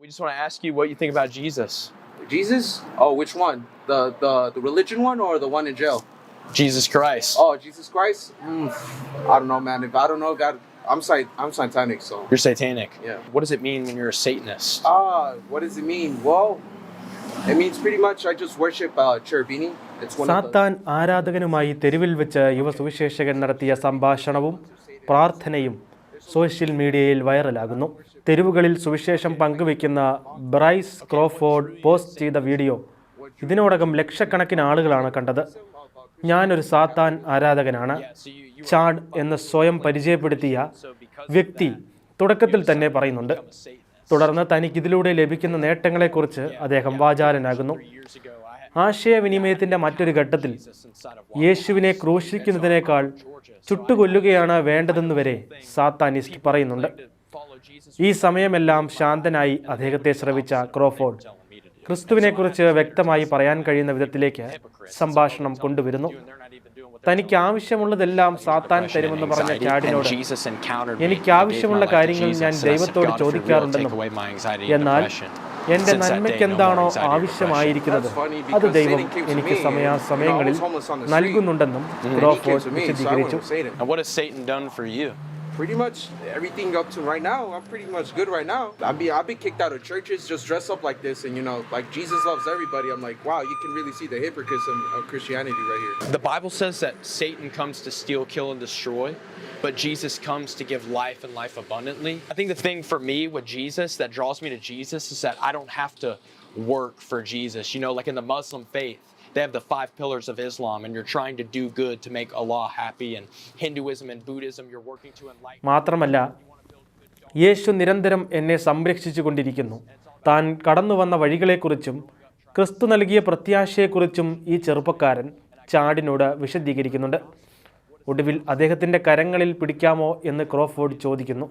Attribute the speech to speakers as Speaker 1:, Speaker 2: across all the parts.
Speaker 1: We just want to ask you what you think about Jesus.
Speaker 2: Jesus? Oh, which one? The religion one or the one in jail?
Speaker 1: Jesus Christ.
Speaker 2: Oh, Jesus Christ? I don't know, man. If I don't know, God, I'm satanic, so.
Speaker 1: You're satanic.
Speaker 2: Yeah.
Speaker 1: What does it mean when you're a Satanist?
Speaker 2: What does it mean? Well, it means pretty much I just worship Cherubini. It's one of the...
Speaker 3: സാത്താൻ ആരാധകനുമായി തെരുവിൽ വെച്ച് യുവ സുവിശേഷകൻ നടത്തിയ സംഭാഷണവും പ്രാർത്ഥനയും social മീഡിയയിൽ വൈറലാകുന്നു. തെരുവുകളിൽ സുവിശേഷം പങ്കുവയ്ക്കുന്ന ബ്രൈസ് ക്രോഫോർഡ് പോസ്റ്റ് ചെയ്ത വീഡിയോ ഇതിനോടകം ലക്ഷക്കണക്കിന് ആളുകളാണ് കണ്ടത്. ഞാനൊരു സാത്താൻ ആരാധകനാണ്. ചാഡ് എന്ന് സ്വയം പരിചയപ്പെടുത്തിയ വ്യക്തി തുടക്കത്തിൽ തന്നെ പറയുന്നുണ്ട്. തുടർന്ന് തനിക്കിതിലൂടെ ലഭിക്കുന്ന നേട്ടങ്ങളെക്കുറിച്ച് അദ്ദേഹം വാചാലനാകുന്നു. ആശയവിനിമയത്തിൻ്റെ മറ്റൊരു ഘട്ടത്തിൽ യേശുവിനെ ക്രൂശിക്കുന്നതിനേക്കാൾ ചുട്ടുകൊല്ലുകയാണ് വേണ്ടതെന്ന് വരെ സാത്താനിസ്റ്റ് പറയുന്നുണ്ട്. ഈ സമയമെല്ലാം ശാന്തനായി അദ്ദേഹത്തെ ശ്രവിച്ച ക്രോഫോർഡ് ക്രിസ്തുവിനെക്കുറിച്ച് വ്യക്തമായി പറയാൻ കഴിയുന്ന വിധത്തിലേക്ക് സംഭാഷണം കൊണ്ടുവരുന്നു. തനിക്ക് ആവശ്യമുള്ളതെല്ലാം സാത്താൻ തരുമെന്ന് പറഞ്ഞ ചാഡിനോട് എനിക്ക് ആവശ്യമുള്ള കാര്യങ്ങൾ ഞാൻ ദൈവത്തോട് ചോദിക്കാറുണ്ടെന്നും എന്നാൽ എൻ്റെ നന്മയ്ക്ക് എന്താണോ ആവശ്യമായിരിക്കുന്നത് അത് ദൈവം എനിക്ക് സമയാസമയങ്ങളിൽ നൽകുന്നുണ്ടെന്നും ക്രോഫോർഡ് വിശദീകരിച്ചു.
Speaker 2: Pretty much everything up to right now, I'm pretty much good right now. I've been kicked out of churches just dress up like this, and you know, like Jesus loves everybody. I'm like, wow, you can really see the hypocrisy of Christianity right here.
Speaker 1: The Bible says that Satan comes to steal, kill, and destroy, but Jesus comes to give life and life abundantly. I think the thing for me with Jesus that draws me to Jesus is that I don't have to work for Jesus. You know, like in the Muslim faith, they have the 5 pillars of Islam, and you're trying to do good to make Allah happy. And Hinduism and Buddhism, you're working to enlighten.
Speaker 3: മാത്രമല്ല യേശു നിരന്തരം എന്നെ സംരക്ഷിച്ചു കൊണ്ടിരിക്കുന്നു. താൻ കടന്നു വന്ന വഴികളെക്കുറിച്ചും ക്രിസ്തു നൽകിയ പ്രത്യാശയെക്കുറിച്ചും ഈ ചെറുപ്പക്കാരൻ ചാഡിനോട് വിശദീകരിക്കുന്നുണ്ട്. ഒടുവിൽ അദ്ദേഹത്തിൻ്റെ കരങ്ങളിൽ പിടിക്കാമോ എന്ന് ക്രോഫോർഡ് ചോദിക്കുന്നു.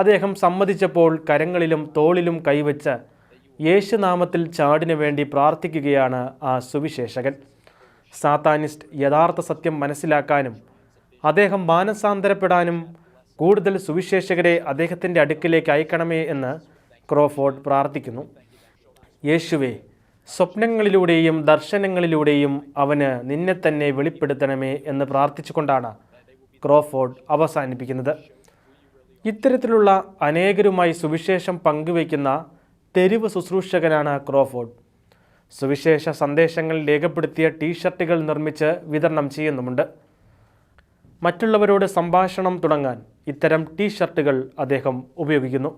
Speaker 3: അദ്ദേഹം സമ്മതിച്ചപ്പോൾ കരങ്ങളിലും തോളിലും കൈവച്ച് യേശുനാമത്തിൽ ചാഡിന് വേണ്ടി പ്രാർത്ഥിക്കുകയാണ് ആ സുവിശേഷകൻ. സാത്താനിസ്റ്റ് യഥാർത്ഥ സത്യം മനസ്സിലാക്കാനും അദ്ദേഹം മാനസാന്തരപ്പെടാനും കൂടുതൽ സുവിശേഷകരെ അദ്ദേഹത്തിൻ്റെ അടുക്കിലേക്ക് അയക്കണമേ എന്ന് ക്രോഫോർഡ് പ്രാർത്ഥിക്കുന്നു. യേശുവേ, സ്വപ്നങ്ങളിലൂടെയും ദർശനങ്ങളിലൂടെയും അവന് നിന്നെ തന്നെ വെളിപ്പെടുത്തണമേ എന്ന് പ്രാർത്ഥിച്ചുകൊണ്ടാണ് ക്രോഫോർഡ് അവസാനിപ്പിക്കുന്നത്. ഇത്തരത്തിലുള്ള അനേകരുമായി സുവിശേഷം പങ്കുവയ്ക്കുന്ന തെരുവ് ശുശ്രൂഷകനാണ് ക്രോഫോർഡ്. സുവിശേഷ സന്ദേശങ്ങൾ രേഖപ്പെടുത്തിയ ടീഷർട്ടുകൾ നിർമ്മിച്ച് വിതരണം ചെയ്യുന്നുമുണ്ട്. മറ്റുള്ളവരോട് സംഭാഷണം തുടങ്ങാൻ ഇത്തരം ടീഷർട്ടുകൾ അദ്ദേഹം ഉപയോഗിക്കുന്നു.